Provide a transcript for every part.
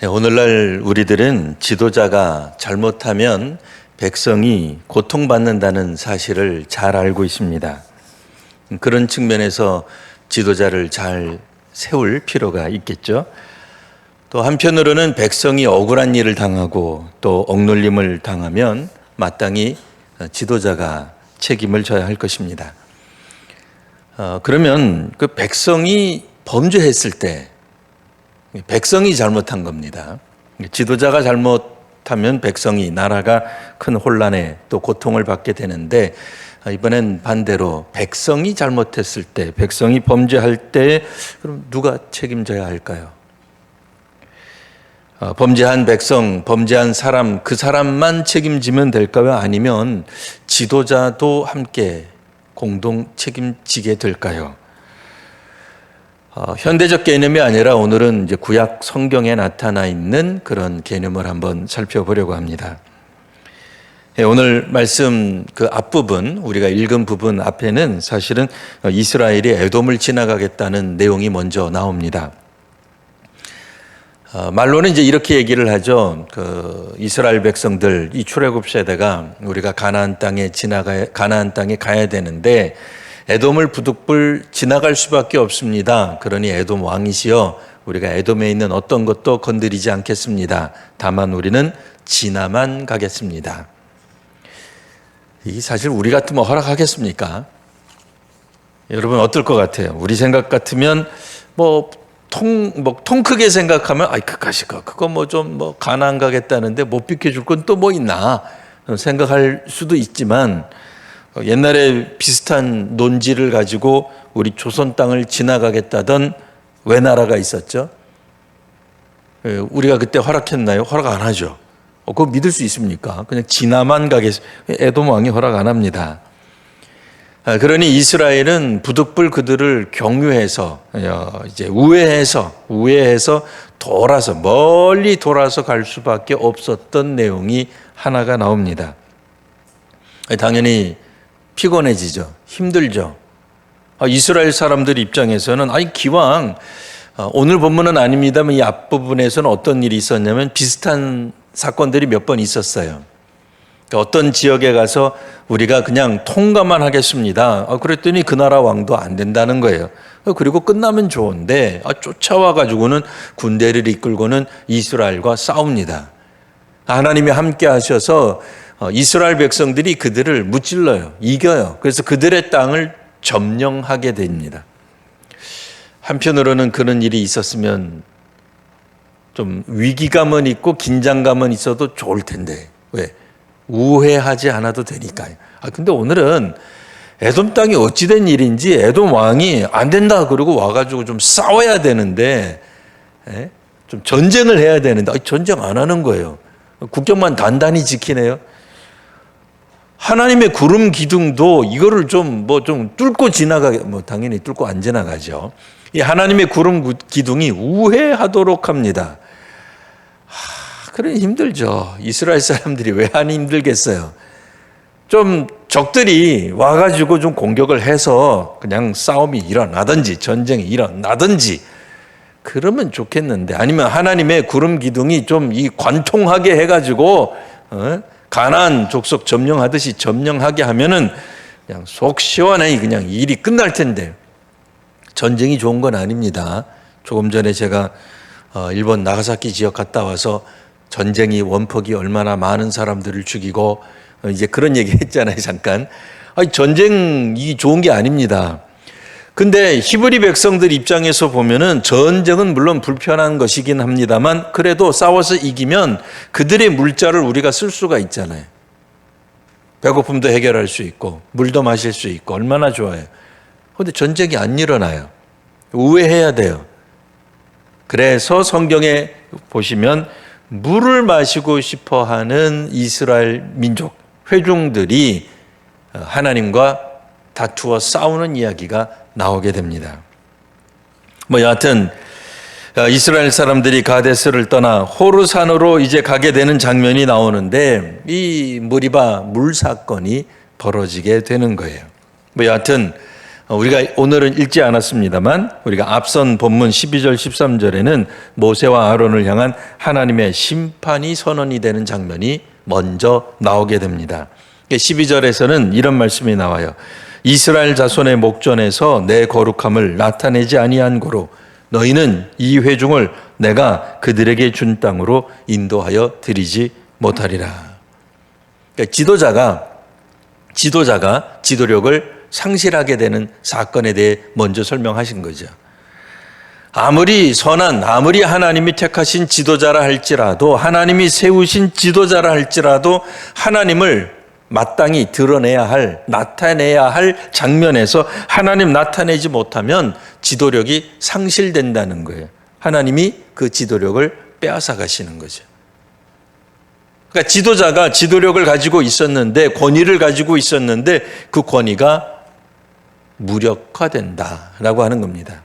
오늘날 우리들은 지도자가 잘못하면 백성이 고통받는다는 사실을 잘 알고 있습니다. 그런 측면에서 지도자를 잘 세울 필요가 있겠죠. 또 한편으로는 백성이 억울한 일을 당하고 또 억눌림을 당하면 마땅히 지도자가 책임을 져야 할 것입니다. 그러면 그 백성이 범죄했을 때 백성이 잘못한 겁니다. 지도자가 잘못하면 백성이, 나라가 큰 혼란에 또 고통을 받게 되는데, 이번엔 반대로 백성이 잘못했을 때, 백성이 범죄할 때 그럼 누가 책임져야 할까요? 범죄한 백성, 범죄한 사람, 그 사람만 책임지면 될까요? 아니면 지도자도 함께 공동 책임지게 될까요? 현대적 개념이 아니라 오늘은 이제 구약 성경에 나타나 있는 그런 개념을 한번 살펴보려고 합니다. 오늘 말씀 그 앞부분, 우리가 읽은 부분 앞에는 사실은 이스라엘이 에돔을 지나가겠다는 내용이 먼저 나옵니다. 말로는 이제 이렇게 얘기를 하죠. 그 이스라엘 백성들, 이 출애굽 세대가 우리가 가나안 땅에 가야 되는데 에돔을 부득불 지나갈 수밖에 없습니다. 그러니 에돔 왕이시여, 우리가 에돔에 있는 어떤 것도 건드리지 않겠습니다. 다만 우리는 지나만 가겠습니다. 이 사실 우리 같으면 허락하겠습니까? 여러분 어떨 것 같아요? 우리 생각 같으면 통 크게 생각하면 그까짓 거 그거 가나안 가겠다는데 못 비켜줄 건 또 뭐 있나 생각할 수도 있지만, 옛날에 비슷한 논지를 가지고 우리 조선 땅을 지나가겠다던 외나라가 있었죠. 우리가 그때 허락했나요? 허락 안 하죠. 그거 믿을 수 있습니까? 그냥 지나만 에돔 왕이 허락 안 합니다. 그러니 이스라엘은 부득불 그들을 경유해서 이제 우회해서 멀리 돌아서 갈 수밖에 없었던 내용이 하나가 나옵니다. 당연히 피곤해지죠. 힘들죠. 이스라엘 사람들 입장에서는 기왕 오늘 본문은 아닙니다만 이 앞부분에서는 어떤 일이 있었냐면 비슷한 사건들이 몇 번 있었어요. 어떤 지역에 가서 우리가 그냥 통과만 하겠습니다. 그랬더니 그 나라 왕도 안 된다는 거예요. 그리고 끝나면 좋은데 쫓아와 가지고는 군대를 이끌고는 이스라엘과 싸웁니다. 하나님이 함께 하셔서 이스라엘 백성들이 그들을 무찔러요. 이겨요. 그래서 그들의 땅을 점령하게 됩니다. 한편으로는 그런 일이 있었으면 좀 위기감은 있고 긴장감은 있어도 좋을 텐데, 왜? 우회하지 않아도 되니까요. 근데 오늘은 에돔 땅이 어찌된 일인지 에돔 왕이 안 된다 그러고 와가지고 좀 싸워야 되는데, 좀 전쟁을 해야 되는데 전쟁 안 하는 거예요. 국경만 단단히 지키네요. 하나님의 구름 기둥도 이거를 좀 뚫고 당연히 뚫고 안 지나가죠. 이 하나님의 구름 기둥이 우회하도록 합니다. 그래 힘들죠. 이스라엘 사람들이 왜 안 힘들겠어요? 좀 적들이 와가지고 좀 공격을 해서 그냥 싸움이 일어나든지 전쟁이 일어나든지 그러면 좋겠는데, 아니면 하나님의 구름 기둥이 좀 이 관통하게 해가지고 가나안 족속 점령하듯이 점령하게 하면은 그냥 속 시원해 그냥 일이 끝날 텐데, 전쟁이 좋은 건 아닙니다. 조금 전에 제가 일본 나가사키 지역 갔다 와서 전쟁이 원폭이 얼마나 많은 사람들을 죽이고 이제 그런 얘기 했잖아요, 잠깐. 전쟁이 좋은 게 아닙니다. 근데 히브리 백성들 입장에서 보면은 전쟁은 물론 불편한 것이긴 합니다만, 그래도 싸워서 이기면 그들의 물자를 우리가 쓸 수가 있잖아요. 배고픔도 해결할 수 있고 물도 마실 수 있고 얼마나 좋아요. 그런데 전쟁이 안 일어나요. 우회해야 돼요. 그래서 성경에 보시면 물을 마시고 싶어하는 이스라엘 민족 회중들이 하나님과 다투어 싸우는 이야기가 나오게 됩니다. 여하튼 이스라엘 사람들이 가데스를 떠나 호르산으로 이제 가게 되는 장면이 나오는데, 이 무리바 물 사건이 벌어지게 되는 거예요. 여하튼 우리가 오늘은 읽지 않았습니다만 우리가 앞선 본문 12절 13절에는 모세와 아론을 향한 하나님의 심판이 선언이 되는 장면이 먼저 나오게 됩니다. 12절에서는 이런 말씀이 나와요. 이스라엘 자손의 목전에서 내 거룩함을 나타내지 아니한 고로 너희는 이 회중을 내가 그들에게 준 땅으로 인도하여 드리지 못하리라. 그러니까 지도자가 지도력을 상실하게 되는 사건에 대해 먼저 설명하신 거죠. 아무리 하나님이 택하신 지도자라 할지라도, 하나님이 세우신 지도자라 할지라도 하나님을 마땅히 나타내야 할 장면에서 하나님 나타내지 못하면 지도력이 상실된다는 거예요. 하나님이 그 지도력을 빼앗아 가시는 거죠. 그러니까 지도자가 지도력을 가지고 있었는데, 권위를 가지고 있었는데 그 권위가 무력화된다라고 하는 겁니다.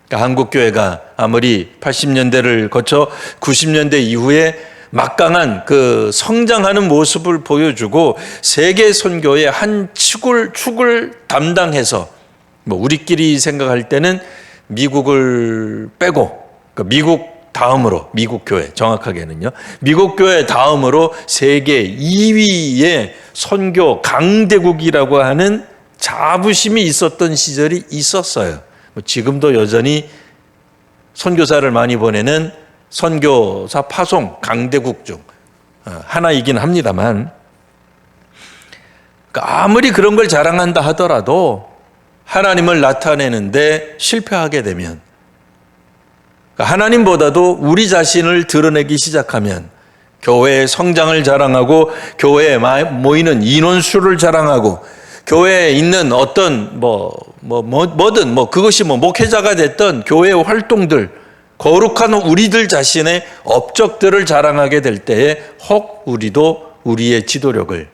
그러니까 한국교회가 아무리 80년대를 거쳐 90년대 이후에 막강한 그 성장하는 모습을 보여주고 세계 선교의 한 축을 담당해서, 우리끼리 생각할 때는 미국을 빼고, 미국 다음으로, 미국 교회 정확하게는요, 미국 교회 다음으로 세계 2위의 선교 강대국이라고 하는 자부심이 있었던 시절이 있었어요. 지금도 여전히 선교사를 많이 보내는 선교사 파송 강대국 중 하나이긴 합니다만, 아무리 그런 걸 자랑한다 하더라도 하나님을 나타내는데 실패하게 되면, 하나님보다도 우리 자신을 드러내기 시작하면, 교회의 성장을 자랑하고 교회에 모이는 인원수를 자랑하고 교회에 있는 어떤 뭐든 그것이 목회자가 됐던 교회의 활동들, 거룩한 우리들 자신의 업적들을 자랑하게 될 때에 혹 우리도 우리의 지도력을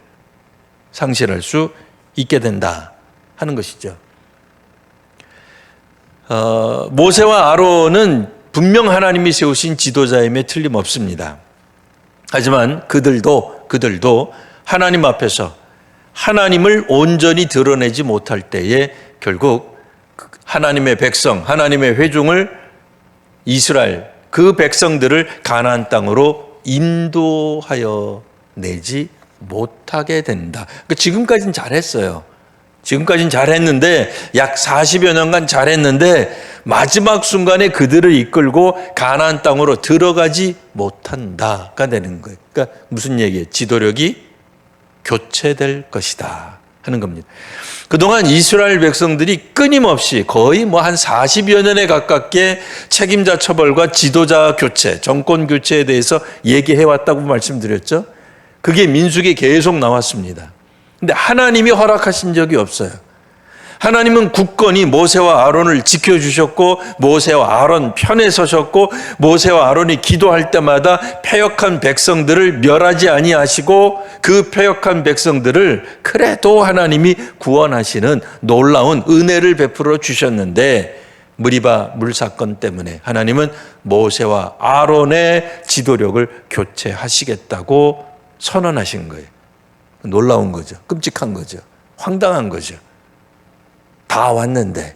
상실할 수 있게 된다 하는 것이죠. 모세와 아론은 분명 하나님이 세우신 지도자임에 틀림없습니다. 하지만 그들도 하나님 앞에서 하나님을 온전히 드러내지 못할 때에 결국 하나님의 백성, 하나님의 회중을, 이스라엘 그 백성들을 가나안 땅으로 인도하여 내지 못하게 된다. 그러니까 지금까지는 잘했어요. 지금까지는 잘했는데, 약 40여 년간 잘했는데 마지막 순간에 그들을 이끌고 가나안 땅으로 들어가지 못한다가 되는 거예요. 그러니까 무슨 얘기예요? 지도력이 교체될 것이다 하는 겁니다. 그동안 이스라엘 백성들이 끊임없이 거의 한 40여 년에 가깝게 책임자 처벌과 지도자 교체, 정권 교체에 대해서 얘기해왔다고 말씀드렸죠. 그게 민수기에 계속 나왔습니다. 근데 하나님이 허락하신 적이 없어요. 하나님은 굳건히 모세와 아론을 지켜주셨고, 모세와 아론 편에 서셨고, 모세와 아론이 기도할 때마다 패역한 백성들을 멸하지 아니하시고, 그 패역한 백성들을 그래도 하나님이 구원하시는 놀라운 은혜를 베풀어 주셨는데, 무리바 물사건 때문에 하나님은 모세와 아론의 지도력을 교체하시겠다고 선언하신 거예요. 놀라운 거죠. 끔찍한 거죠. 황당한 거죠. 다 왔는데.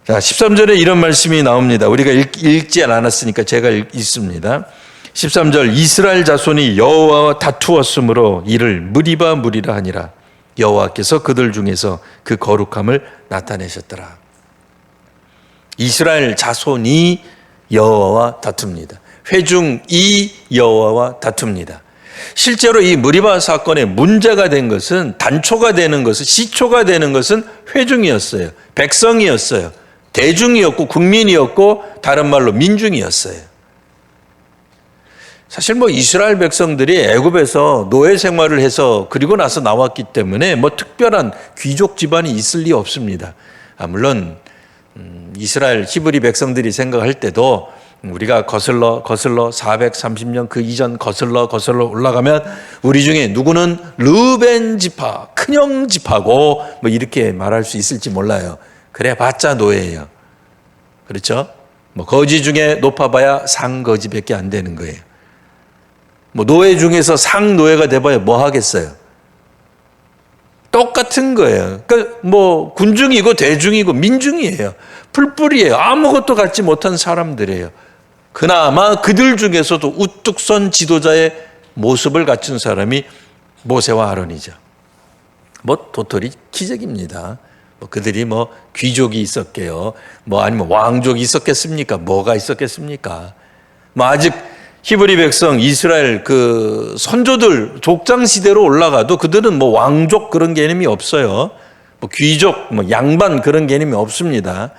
자, 13절에 이런 말씀이 나옵니다. 우리가 읽지 않았으니까 제가 읽습니다. 13절, 이스라엘 자손이 여호와와 다투었으므로 이를 무리바 무리라 하니라. 여호와께서 그들 중에서 그 거룩함을 나타내셨더라. 이스라엘 자손이 여호와와 다툽니다. 회중이 여호와와 다툽니다. 실제로 이 무리바 사건의 문제가 된 것은, 단초가 되는 것은, 시초가 되는 것은 회중이었어요. 백성이었어요. 대중이었고 국민이었고 다른 말로 민중이었어요. 사실 이스라엘 백성들이 애굽에서 노예 생활을 해서 그리고 나서 나왔기 때문에 특별한 귀족 집안이 있을 리 없습니다. 물론 이스라엘 히브리 백성들이 생각할 때도 우리가 거슬러 430년 그 이전 거슬러 올라가면 우리 중에 누구는 르벤 지파, 큰형 지파고 이렇게 말할 수 있을지 몰라요. 그래 봤자 노예예요. 그렇죠? 거지 중에 높아봐야 상거지밖에 안 되는 거예요. 노예 중에서 상노예가 돼봐야 뭐 하겠어요? 똑같은 거예요. 그러니까 뭐 군중이고 대중이고 민중이에요. 풀뿌리예요. 아무것도 갖지 못한 사람들이에요. 그나마 그들 중에서도 우뚝 선 지도자의 모습을 갖춘 사람이 모세와 아론이죠. 뭐 도토리 기적입니다. 뭐 그들이 뭐 귀족이 있었게요. 뭐 아니면 왕족이 있었겠습니까? 뭐가 있었겠습니까? 뭐 아직 히브리 백성 이스라엘 그 선조들 족장 시대로 올라가도 그들은 뭐 왕족 그런 개념이 없어요. 뭐 귀족, 뭐 양반 그런 개념이 없습니다.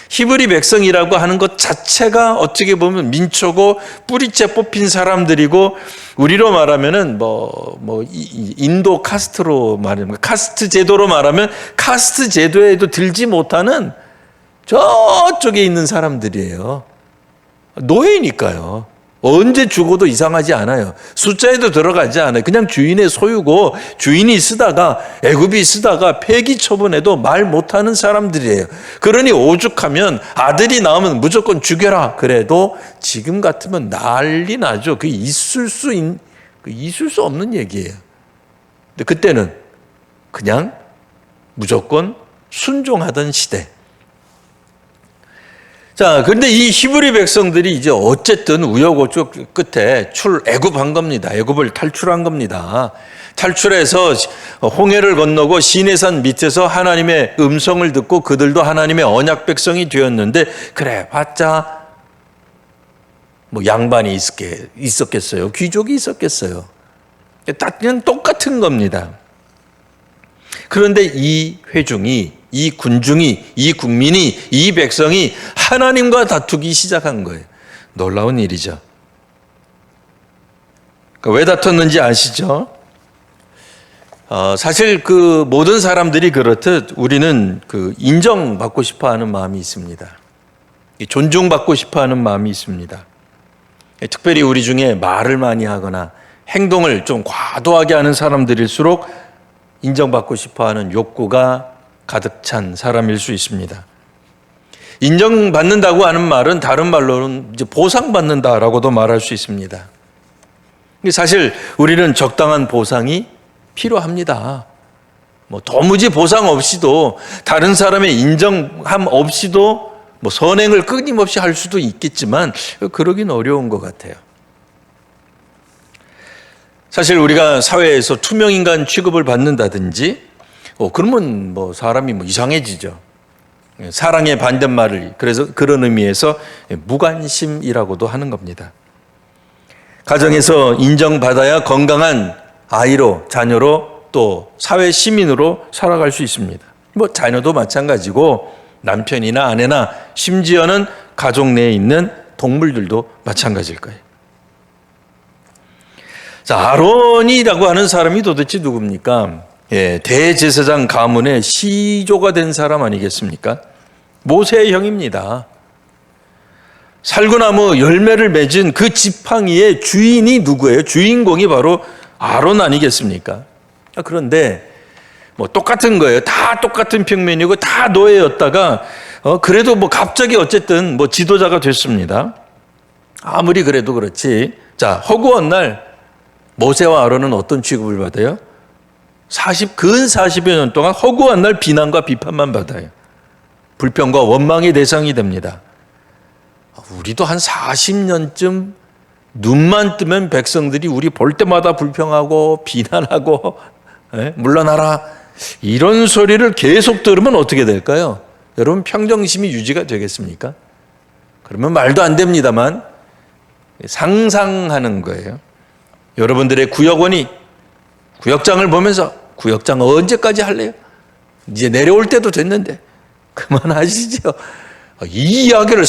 히브리 백성이라고 하는 것 자체가 어떻게 보면 민초고 뿌리째 뽑힌 사람들이고 우리로 말하면은 인도 카스트로 말하면 카스트 제도로 말하면 카스트 제도에도 들지 못하는 저쪽에 있는 사람들이에요. 노예니까요. 언제 죽어도 이상하지 않아요. 숫자에도 들어가지 않아요. 그냥 주인의 소유고 주인이 쓰다가 애굽이 쓰다가 폐기 처분해도 말 못하는 사람들이에요. 그러니 오죽하면 아들이 나오면 무조건 죽여라. 그래도 지금 같으면 난리 나죠. 그게 있을 수 없는 얘기예요. 근데 그때는 그냥 무조건 순종하던 시대. 자, 그런데 이 히브리 백성들이 이제 어쨌든 우여곡절 끝에 애굽한 겁니다. 애굽을 탈출한 겁니다. 탈출해서 홍해를 건너고 시내산 밑에서 하나님의 음성을 듣고 그들도 하나님의 언약 백성이 되었는데 그래 봤자 뭐 양반이 있었겠어요. 귀족이 있었겠어요. 다 그냥 똑같은 겁니다. 그런데 이 회중이, 이 군중이, 이 국민이, 이 백성이 하나님과 다투기 시작한 거예요. 놀라운 일이죠. 왜 다퉜는지 아시죠? 사실 그 모든 사람들이 그렇듯 우리는 그 인정받고 싶어 하는 마음이 있습니다. 존중받고 싶어 하는 마음이 있습니다. 특별히 우리 중에 말을 많이 하거나 행동을 좀 과도하게 하는 사람들일수록 인정받고 싶어 하는 욕구가 가득 찬 사람일 수 있습니다. 인정받는다고 하는 말은 다른 말로는 이제 보상받는다라고도 말할 수 있습니다. 사실 우리는 적당한 보상이 필요합니다. 뭐 도무지 보상 없이도 다른 사람의 인정함 없이도 뭐 선행을 끊임없이 할 수도 있겠지만 그러긴 어려운 것 같아요. 사실 우리가 사회에서 투명인간 취급을 받는다든지 그러면 뭐 사람이 뭐 이상해지죠. 사랑의 반대말을 그래서 그런 의미에서 무관심이라고도 하는 겁니다. 가정에서 인정받아야 건강한 아이로, 자녀로 또 사회 시민으로 살아갈 수 있습니다. 뭐 자녀도 마찬가지고 남편이나 아내나 심지어는 가족 내에 있는 동물들도 마찬가지일 거예요. 자, 아론이라고 하는 사람이 도대체 누굽니까? 대제사장 가문의 시조가 된 사람 아니겠습니까? 모세의 형입니다. 살구나무 열매를 맺은 그 지팡이의 주인이 누구예요? 주인공이 바로 아론 아니겠습니까? 그런데 뭐 똑같은 거예요. 다 똑같은 평면이고 다 노예였다가 그래도 뭐 갑자기 어쨌든 뭐 지도자가 됐습니다. 아무리 그래도 그렇지. 자, 허구한 날 모세와 아론은 어떤 취급을 받아요? 근 40여 년 동안 허구한 날 비난과 비판만 받아요. 불평과 원망의 대상이 됩니다. 우리도 한 40년쯤 눈만 뜨면 백성들이 우리 볼 때마다 불평하고 비난하고 물러나라 이런 소리를 계속 들으면 어떻게 될까요? 여러분 평정심이 유지가 되겠습니까? 그러면 말도 안 됩니다만 상상하는 거예요. 여러분들의 구역원이 구역장을 보면서 구역장 언제까지 할래요? 이제 내려올 때도 됐는데 그만하시죠. 이 이야기를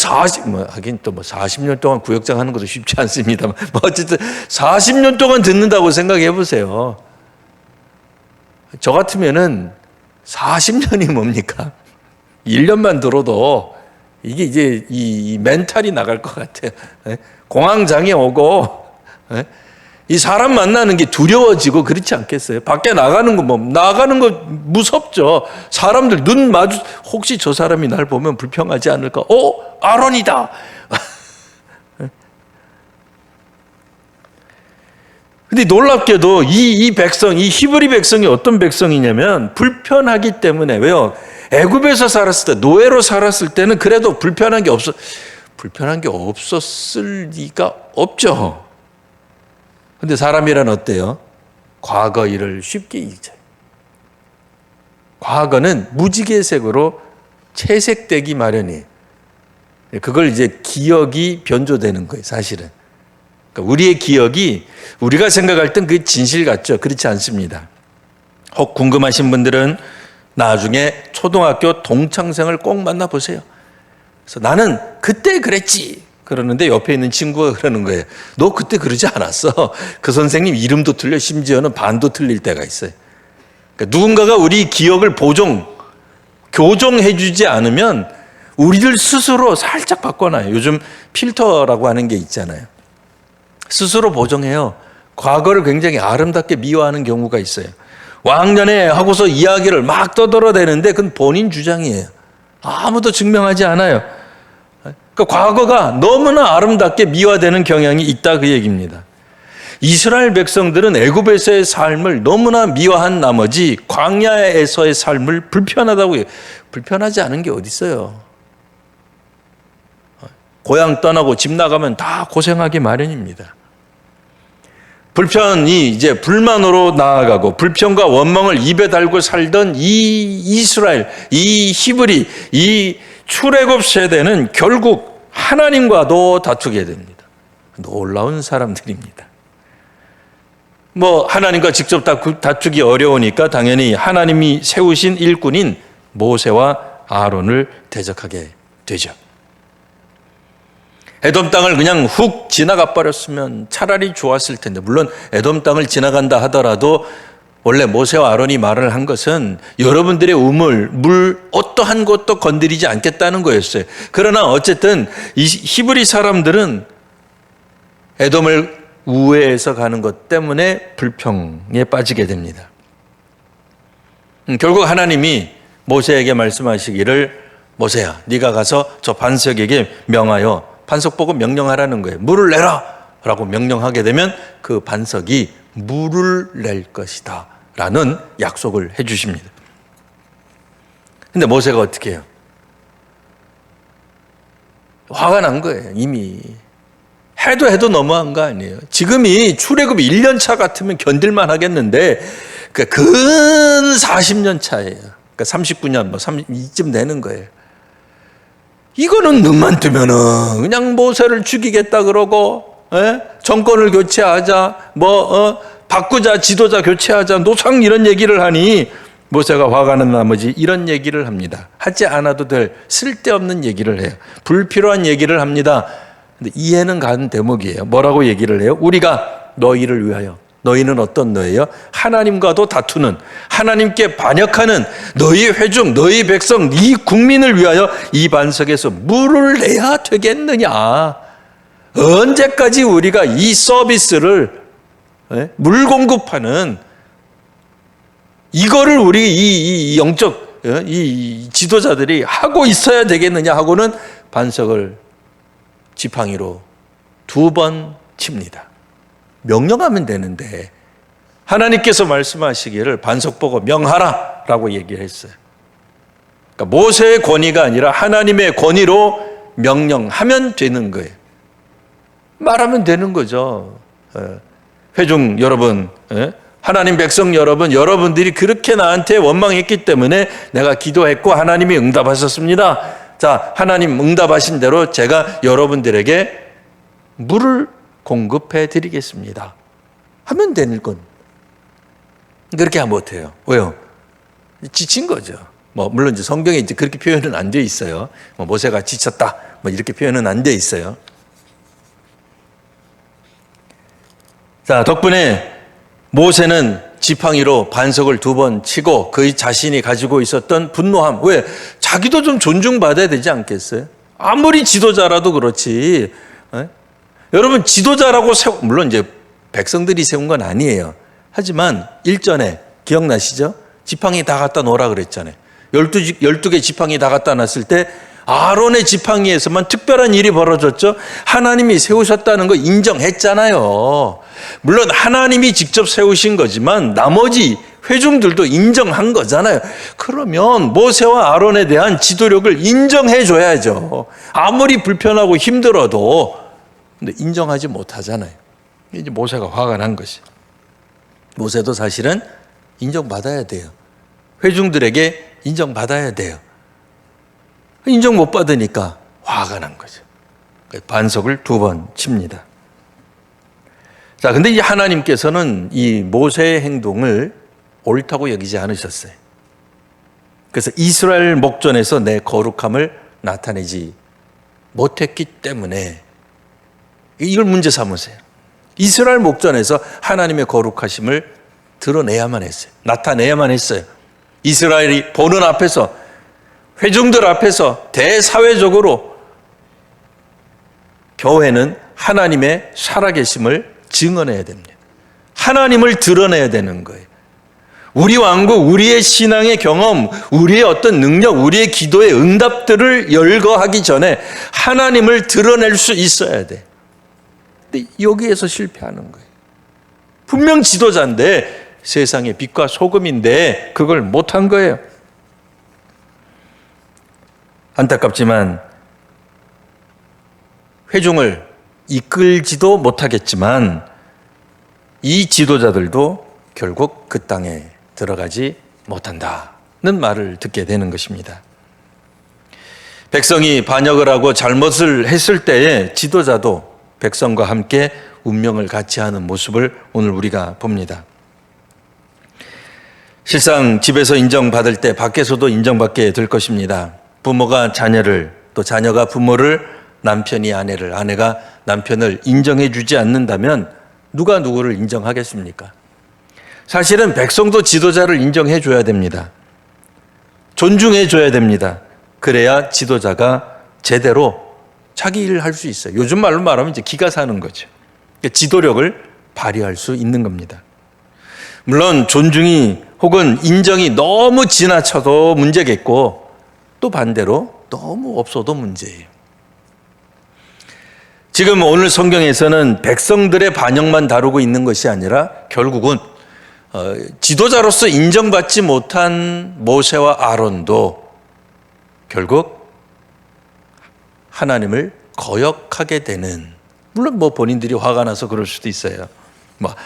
하긴 또 40년 동안 구역장 하는 것도 쉽지 않습니다만 어쨌든 40년 동안 듣는다고 생각해 보세요. 저 같으면은 40년이 뭡니까? 1년만 들어도 이게 이제 이 멘탈이 나갈 것 같아요. 공황장애 오고 이 사람 만나는 게 두려워지고 그렇지 않겠어요? 밖에 나가는 거 무섭죠. 사람들 눈 마주 혹시 저 사람이 날 보면 불평하지 않을까? 아론이다. 근데 놀랍게도 이 백성, 이 히브리 백성이 어떤 백성이냐면 불편하기 때문에, 왜요? 애굽에서 살았을 때, 노예로 살았을 때는 그래도 불편한 게 없었을 리가 없죠. 근데 사람이란 어때요? 과거 일을 쉽게 잊어요. 과거는 무지개색으로 채색되기 마련이에요. 그걸 이제 기억이 변조되는 거예요, 사실은. 그러니까 우리의 기억이 우리가 생각할 땐 그게 진실 같죠? 그렇지 않습니다. 혹 궁금하신 분들은 나중에 초등학교 동창생을 꼭 만나보세요. 그래서 나는 그때 그랬지. 그러는데 옆에 있는 친구가 그러는 거예요. 너 그때 그러지 않았어. 그 선생님 이름도 틀려, 심지어는 반도 틀릴 때가 있어요. 그러니까 누군가가 우리 기억을 교정해 주지 않으면 우리들 스스로 살짝 바꿔놔요. 요즘 필터라고 하는 게 있잖아요. 스스로 보정해요. 과거를 굉장히 아름답게 미화하는 경우가 있어요. 왕년에 하고서 이야기를 막 떠들어대는데 그건 본인 주장이에요. 아무도 증명하지 않아요. 그러니까 과거가 너무나 아름답게 미화되는 경향이 있다, 그 얘기입니다. 이스라엘 백성들은 애굽에서의 삶을 너무나 미화한 나머지 광야에서의 삶을 불편하다고 해요. 불편하지 않은 게 어디 있어요? 고향 떠나고 집 나가면 다 고생하기 마련입니다. 불편이 이제 불만으로 나아가고 불평과 원망을 입에 달고 살던 이 이스라엘, 이 히브리, 이 출애굽 세대는 결국 하나님과도 다투게 됩니다. 놀라운 사람들입니다. 하나님과 직접 다투기 어려우니까 당연히 하나님이 세우신 일꾼인 모세와 아론을 대적하게 되죠. 에돔 땅을 그냥 훅 지나가 버렸으면 차라리 좋았을 텐데, 물론 에돔 땅을 지나간다 하더라도 원래 모세와 아론이 말을 한 것은 여러분들의 우물, 물 어떠한 것도 건드리지 않겠다는 거였어요. 그러나 어쨌든 이 히브리 사람들은 에돔을 우회해서 가는 것 때문에 불평에 빠지게 됩니다. 결국 하나님이 모세에게 말씀하시기를, 모세야, 네가 가서 저 반석에게 명하여, 반석 보고 명령하라는 거예요. 물을 내라 라고 명령하게 되면 그 반석이 물을 낼 것이다 라는 약속을 해 주십니다. 근데 모세가 어떻게 해요? 화가 난 거예요. 이미 해도 너무한 거 아니에요. 지금이 출애굽 1년 차 같으면 견딜만 하겠는데 근 40년 차예요. 그러니까 39년 이쯤 되는 거예요. 이거는 눈만 뜨면은 그냥 모세를 죽이겠다 그러고, 정권을 교체하자, 바꾸자, 지도자 교체하자, 노상 이런 얘기를 하니 모세가 화가 난 나머지 이런 얘기를 합니다. 하지 않아도 될 쓸데없는 얘기를 해요. 불필요한 얘기를 합니다. 근데 이해는 가는 대목이에요. 뭐라고 얘기를 해요? 우리가 너희를 위하여, 너희는 어떤 너예요? 하나님과도 다투는, 하나님께 반역하는 너희 회중, 너희 백성, 네 국민을 위하여 이 반석에서 물을 내야 되겠느냐? 언제까지 우리가 이 서비스를, 물 공급하는 이거를 우리 이 영적 이 지도자들이 하고 있어야 되겠느냐 하고는 반석을 지팡이로 2번 칩니다. 명령하면 되는데 하나님께서 말씀하시기를 반석 보고 명하라 라고 얘기를 했어요. 그러니까 모세의 권위가 아니라 하나님의 권위로 명령하면 되는 거예요. 말하면 되는 거죠. 회중 여러분, 하나님 백성 여러분, 여러분들이 그렇게 나한테 원망했기 때문에 내가 기도했고 하나님이 응답하셨습니다. 자, 하나님 응답하신 대로 제가 여러분들에게 물을 공급해 드리겠습니다 하면 되는 건, 그렇게 하면 못해요. 왜요? 지친 거죠. 물론 이제 성경에 이제 그렇게 표현은 안 돼 있어요. 모세가 지쳤다 이렇게 표현은 안 돼 있어요. 자, 덕분에 모세는 지팡이로 반석을 2번 치고 그 자신이 가지고 있었던 분노함, 왜? 자기도 좀 존중받아야 되지 않겠어요? 아무리 지도자라도 그렇지. 여러분, 지도자라고 물론 이제 백성들이 세운 건 아니에요. 하지만 일전에 기억나시죠? 지팡이 다 갖다 놓으라 그랬잖아요. 12개 지팡이 다 갖다 놨을 때 아론의 지팡이에서만 특별한 일이 벌어졌죠. 하나님이 세우셨다는 거 인정했잖아요. 물론 하나님이 직접 세우신 거지만 나머지 회중들도 인정한 거잖아요. 그러면 모세와 아론에 대한 지도력을 인정해 줘야죠. 아무리 불편하고 힘들어도. 근데 인정하지 못하잖아요. 이제 모세가 화가 난 것이. 모세도 사실은 인정받아야 돼요. 회중들에게 인정받아야 돼요. 인정 못 받으니까 화가 난 거죠. 반석을 2번 칩니다. 자, 근데 이 하나님께서는 이 모세의 행동을 옳다고 여기지 않으셨어요. 그래서 이스라엘 목전에서 내 거룩함을 나타내지 못했기 때문에 이걸 문제 삼으세요. 이스라엘 목전에서 하나님의 거룩하심을 드러내야만 했어요. 나타내야만 했어요. 이스라엘이 보는 앞에서, 회중들 앞에서 대사회적으로 교회는 하나님의 살아계심을 증언해야 됩니다. 하나님을 드러내야 되는 거예요. 우리 왕국, 우리의 신앙의 경험, 우리의 어떤 능력, 우리의 기도의 응답들을 열거하기 전에 하나님을 드러낼 수 있어야 돼. 근데 여기에서 실패하는 거예요. 분명 지도자인데, 세상의 빛과 소금인데 그걸 못한 거예요. 안타깝지만 회중을 이끌지도 못하겠지만 이 지도자들도 결국 그 땅에 들어가지 못한다는 말을 듣게 되는 것입니다. 백성이 반역을 하고 잘못을 했을 때에 지도자도 백성과 함께 운명을 같이 하는 모습을 오늘 우리가 봅니다. 실상 집에서 인정받을 때 밖에서도 인정받게 될 것입니다. 부모가 자녀를, 또 자녀가 부모를, 남편이 아내를, 아내가 남편을 인정해 주지 않는다면 누가 누구를 인정하겠습니까? 사실은 백성도 지도자를 인정해 줘야 됩니다. 존중해 줘야 됩니다. 그래야 지도자가 제대로 자기 일을 할 수 있어요. 요즘 말로 말하면 이제 기가 사는 거죠. 지도력을 발휘할 수 있는 겁니다. 물론 존중이 혹은 인정이 너무 지나쳐도 문제겠고, 또 반대로 너무 없어도 문제예요. 지금 오늘 성경에서는 백성들의 반역만 다루고 있는 것이 아니라 결국은 지도자로서 인정받지 못한 모세와 아론도 결국 하나님을 거역하게 되는, 물론 뭐 본인들이 화가 나서 그럴 수도 있어요.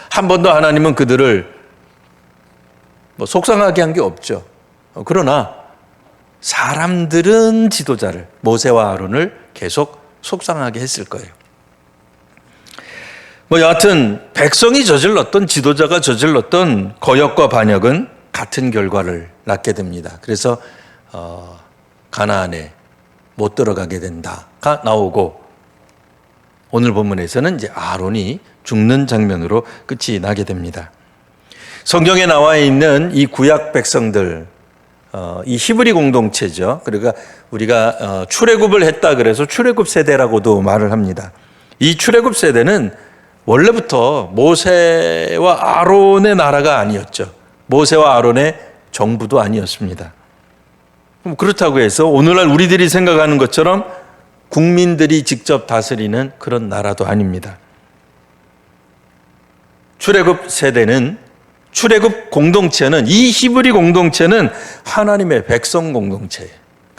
한 번도 하나님은 그들을 속상하게 한 게 없죠. 그러나 사람들은 지도자를, 모세와 아론을 계속 속상하게 했을 거예요. 여하튼 백성이 저질렀던, 지도자가 저질렀던 거역과 반역은 같은 결과를 낳게 됩니다. 그래서 가나안에 못 들어가게 된다가 나오고, 오늘 본문에서는 이제 아론이 죽는 장면으로 끝이 나게 됩니다. 성경에 나와 있는 이 구약 백성들, 이 히브리 공동체죠. 그러니까 우리가 출애굽을 했다 그래서 출애굽 세대라고도 말을 합니다. 이 출애굽 세대는 원래부터 모세와 아론의 나라가 아니었죠. 모세와 아론의 정부도 아니었습니다. 그렇다고 해서 오늘날 우리들이 생각하는 것처럼 국민들이 직접 다스리는 그런 나라도 아닙니다. 출애굽 세대는, 출애굽 공동체는, 이 히브리 공동체는 하나님의 백성 공동체예요.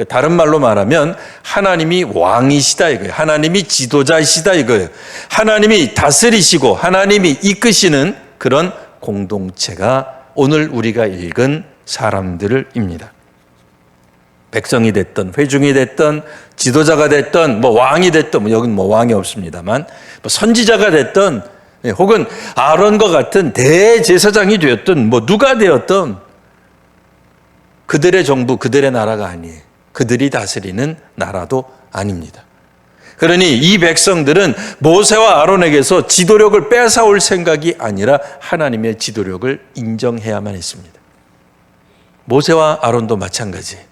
다른 말로 말하면 하나님이 왕이시다 이거예요. 하나님이 지도자이시다 이거예요. 하나님이 다스리시고 하나님이 이끄시는 그런 공동체가 오늘 우리가 읽은 사람들입니다. 백성이 됐던, 회중이 됐던, 지도자가 됐던, 왕이 됐던, 여기는 왕이 없습니다만, 선지자가 됐던, 혹은 아론과 같은 대제사장이 되었던, 누가 되었던, 그들의 정부, 그들의 나라가 아니에요. 그들이 다스리는 나라도 아닙니다. 그러니 이 백성들은 모세와 아론에게서 지도력을 뺏어올 생각이 아니라 하나님의 지도력을 인정해야만 했습니다. 모세와 아론도 마찬가지예요.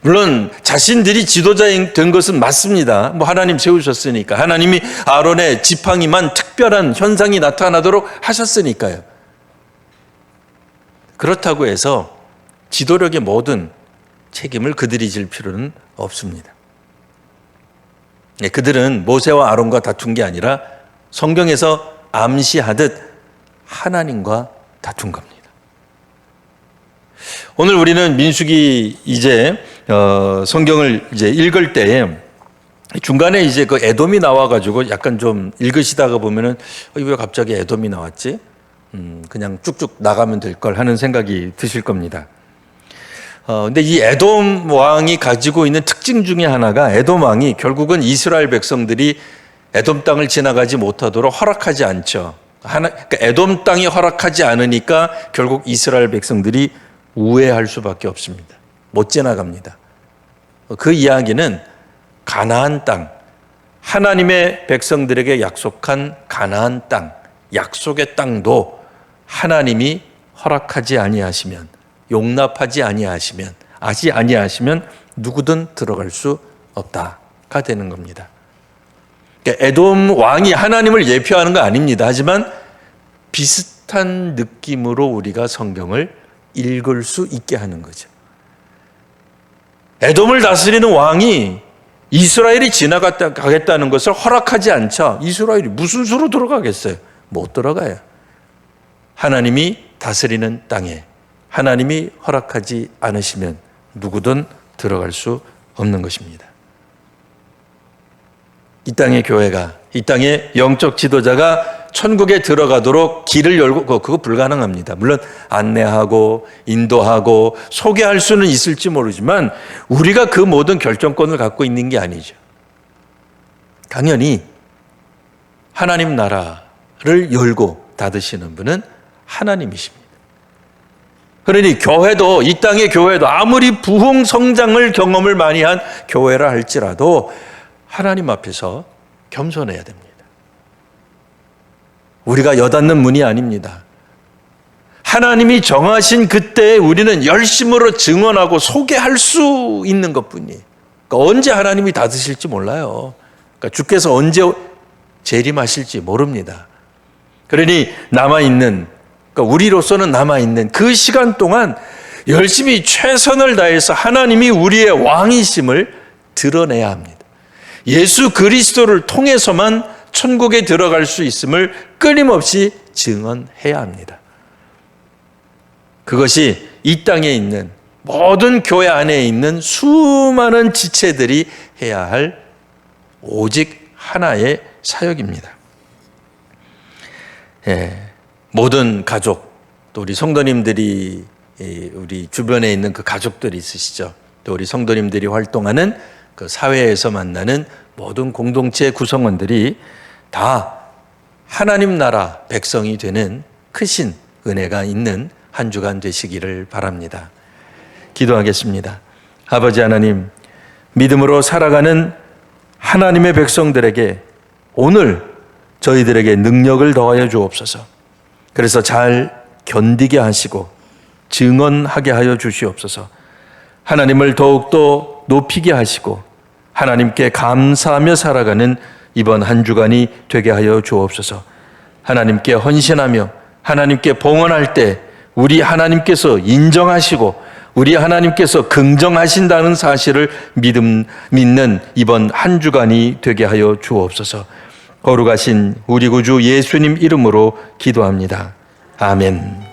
물론 자신들이 지도자인 된 것은 맞습니다. 하나님 세우셨으니까, 하나님이 아론의 지팡이만 특별한 현상이 나타나도록 하셨으니까요. 그렇다고 해서 지도력의 모든 책임을 그들이 질 필요는 없습니다. 그들은 모세와 아론과 다툰 게 아니라 성경에서 암시하듯 하나님과 다툰 겁니다. 오늘 우리는 민수기 이제 성경을 이제 읽을 때에 중간에 이제 그 에돔이 나와가지고 약간 좀 읽으시다가 보면은 왜 갑자기 에돔이 나왔지? 그냥 쭉쭉 나가면 될 걸 하는 생각이 드실 겁니다. 근데 이 에돔 왕이 가지고 있는 특징 중에 하나가 에돔 왕이 결국은 이스라엘 백성들이 에돔 땅을 지나가지 못하도록 허락하지 않죠. 그러니까 에돔 땅이 허락하지 않으니까 결국 이스라엘 백성들이 우회할 수밖에 없습니다. 못 지나갑니다. 그 이야기는 가나안 땅, 하나님의 백성들에게 약속한 가나안 땅, 약속의 땅도 하나님이 허락하지 아니하시면, 용납하지 아니하시면 누구든 들어갈 수 없다가 되는 겁니다. 그러니까 에돔 왕이 하나님을 예표하는 거 아닙니다. 하지만 비슷한 느낌으로 우리가 성경을 읽을 수 있게 하는 거죠. 에돔을 다스리는 왕이 이스라엘이 지나가겠다는 것을 허락하지 않자 이스라엘이 무슨 수로 들어가겠어요? 못 들어가요. 하나님이 다스리는 땅에 하나님이 허락하지 않으시면 누구든 들어갈 수 없는 것입니다. 이 땅의 교회가, 이 땅의 영적 지도자가 천국에 들어가도록 길을 열고, 그거 불가능합니다. 물론 안내하고 인도하고 소개할 수는 있을지 모르지만 우리가 그 모든 결정권을 갖고 있는 게 아니죠. 당연히 하나님 나라를 열고 닫으시는 분은 하나님이십니다. 그러니 교회도, 이 땅의 교회도 아무리 부흥 성장을 경험을 많이 한 교회라 할지라도 하나님 앞에서 겸손해야 됩니다. 우리가 여닫는 문이 아닙니다. 하나님이 정하신 그때에 우리는 열심으로 증언하고 소개할 수 있는 것뿐이에요. 그러니까 언제 하나님이 닫으실지 몰라요. 그러니까 주께서 언제 재림하실지 모릅니다. 그러니 남아있는, 그러니까 우리로서는 남아있는 그 시간 동안 열심히 최선을 다해서 하나님이 우리의 왕이심을 드러내야 합니다. 예수 그리스도를 통해서만 천국에 들어갈 수 있음을 끊임없이 증언해야 합니다. 그것이 이 땅에 있는 모든 교회 안에 있는 수많은 지체들이 해야 할 오직 하나의 사역입니다. 모든 가족, 또 우리 성도님들이, 우리 주변에 있는 그 가족들이 있으시죠. 또 우리 성도님들이 활동하는 그 사회에서 만나는 모든 공동체 구성원들이 다 하나님 나라 백성이 되는 크신 은혜가 있는 한 주간 되시기를 바랍니다. 기도하겠습니다. 아버지 하나님, 믿음으로 살아가는 하나님의 백성들에게 오늘 저희들에게 능력을 더하여 주옵소서. 그래서 잘 견디게 하시고 증언하게 하여 주시옵소서. 하나님을 더욱더 높이게 하시고 하나님께 감사하며 살아가는 이번 한 주간이 되게 하여 주옵소서. 하나님께 헌신하며 하나님께 봉헌할 때 우리 하나님께서 인정하시고 우리 하나님께서 긍정하신다는 사실을 믿는 이번 한 주간이 되게 하여 주옵소서. 거룩하신 우리 구주 예수님 이름으로 기도합니다. 아멘.